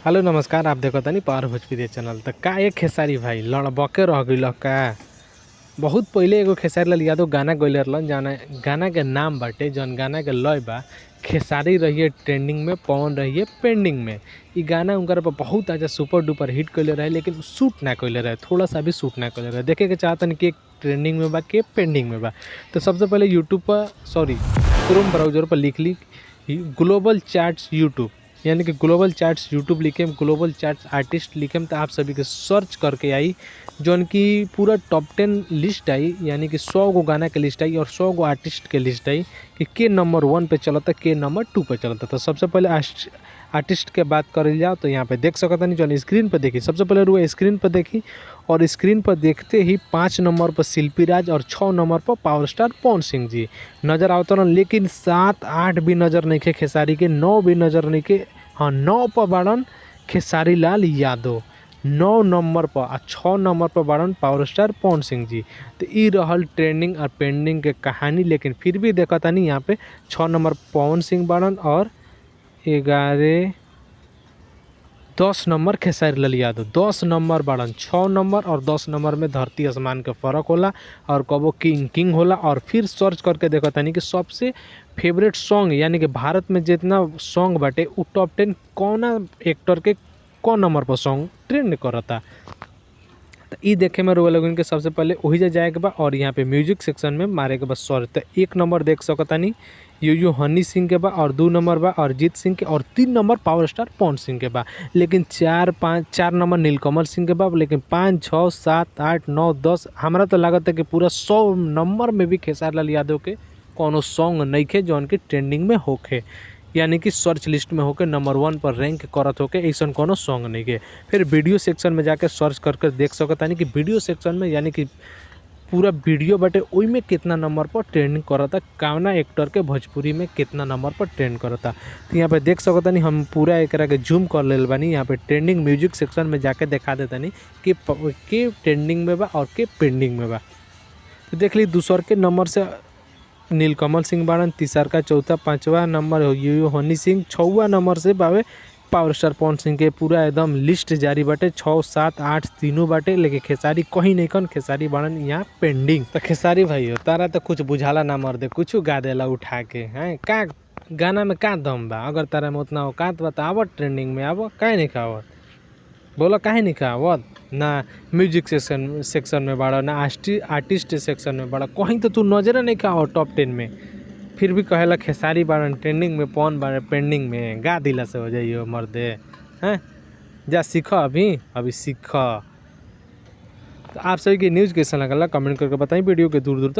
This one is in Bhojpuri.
हेलो नमस्कार। आप देखो तनी पावर भोजपुरी चैनल। तो का एक खेसारी भाई लड़बके रह गइल का। बहुत पहिले एगो खेसारी लाल यादव गाना गइले रहलन, जाना गाना के नाम बाटे, जौन गाना के लय बा खेसारी रहिए ट्रेंडिंग में, पवन रहिए पेंडिंग में। ई गाना उनकर पर बहुत अच्छा सुपर डुपर हिट कइले रहे, लेकिन शूट ना कइले रहे, थोड़ा सा भी शूट ना कइले रहे। देखे के चाहतन कि ट्रेंडिंग में बा के पेंडिंग में बा। तो सबसे पहले यूट्यूब पर क्रोम ब्राउजर पर लिख ली ग्लोबल चार्ट्स यूट्यूब, यानी कि ग्लोबल चार्ट्स यूट्यूब लिखे, ग्लोबल चार्ट्स आर्टिस्ट लिखे, तो आप सभी के सर्च करके आई जौन की पूरा टॉप 10 लिस्ट आई, यानी कि 100 गो गाना के लिस्ट आई और 100 गो आर्टिस्ट के लिस्ट आई कि के नंबर 1 पे चलता, के नंबर 2 पे चलता। तो सबसे पहले आर्टिस्ट के बात कर जाओ तो यहाँ पे देख सकता नहीं, चलो स्क्रीन पर देखी। सबसे पहले रुआ स्क्रीन पर देखी, और स्क्रीन पर देखते ही 5 नंबर पर शिल्पी राज और 6 नंबर पर पावर स्टार पवन सिंह जी नज़र आवता रहन। लेकिन 7 8 भी नज़र नहीं के खेसारी के, 9 भी नज़र नहीं के। हाँ, 9 पर बाड़न खेसारी लाल यादव 9 नंबर पर, आ 6 नंबर पर बाड़न पावर स्टार पवन सिंह जी। तो ई रहल ट्रेंडिंग और पेंडिंग के कहानी। लेकिन फिर भी देखा तानी यहाँ पे 6 नंबर पवन सिंह बाड़न और 10 नंबर खेसारी लाल यादव। 10 नंबर बाड़न, 6 नंबर और 10 नंबर में धरती आसमान के फ़र्क होला। और कबो किंग होला। और फिर सर्च करके देखा तानी कि सबसे फेवरेट सॉन्ग, यानी कि भारत में जितना सॉन्ग बाटे उ टॉप 10 कौना एक्टर के कौन नंबर पर सॉन्ग ट्रेंड करता। तो ई देखे में रोए लोगन के सबसे पहले वही जाए के बा, और यहाँ पे म्यूजिक सेक्शन में मारे के बा सर। तो 1 नंबर देख सकतानी यो हनी सिंह के बा, और 2 नंबर बा अरिजीत सिंह के, और 3 number power star Pawan Singh के बा। लेकिन 4 नंबर नीलकमल सिंह के बा। लेकिन 5 6 7 8 9 10 हमरा तो लागत है कि पूरा 100 नंबर में भी खेसारी लाल यादव के कोनो सॉन्ग नहीं खे जौन की ट्रेंडिंग में होखे, यानी कि सर्च लिस्ट में होके नंबर 1 पर रैंक करत होके ऐसा कोनो सॉन्ग नहीं के। फिर वीडियो सेक्शन में जाके सर्च करके देख सकता नहीं कि वीडियो सेक्शन में, यानी कि पूरा वीडियो बटे ओई में कितना नंबर पर ट्रेंडिंग करता, कौना एक्टर के भोजपुरी में कितना नंबर पर ट्रेंड करता। तो यहाँ पे देख सकता नहीं, हम पूरा एकरा के जूम कर लेल बानी। यहाँ पे ट्रेंडिंग म्यूजिक सेक्शन में जाके दिखा देता नहीं कि के ट्रेंडिंग में बा और के पेंडिंग में बा। तो देख ली दूसर के नंबर से नीलकमल सिंह बाड़न, तीसर का चौथा 5वां नंबर यो हनी सिंह, 6वां नंबर से बावे पावर स्टार पवन सिंह के। पूरा एकदम लिस्ट जारी बाटे, 6 7 8 तीनों बाटे। लेकिन खेसारी कहीं नहीं कन, खेसारी बाड़न यहाँ पेंडिंग। तो खेसारी भाई हो तारा तो कुछ बुझाला ना मर दे, कुछ गा देला उठा के हैं का गाना में का दम बा। अगर तारा में उतना औकात बा तो आवत ट्रेंडिंग में आवत, काहे नहीं खावत बोला, काहे नहीं खावत ना। म्यूजिक सेक्शन में बाड़ा, ना आर्टिस्ट सेक्शन में बाड़ा, कहीं तो तू नजर नहीं खाओ टॉप 10 में। फिर भी कहेला खेसारी बाड़न ट्रेंडिंग में, पवन बाड़न पेंडिंग में। गा दिला से हो जाइयो मर्दे हैं। जा सीख, अभी सीख। तो आप सभी की न्यूज़ कैसा लगला कमेंट करके बताएं। वीडियो के दूर दूर तक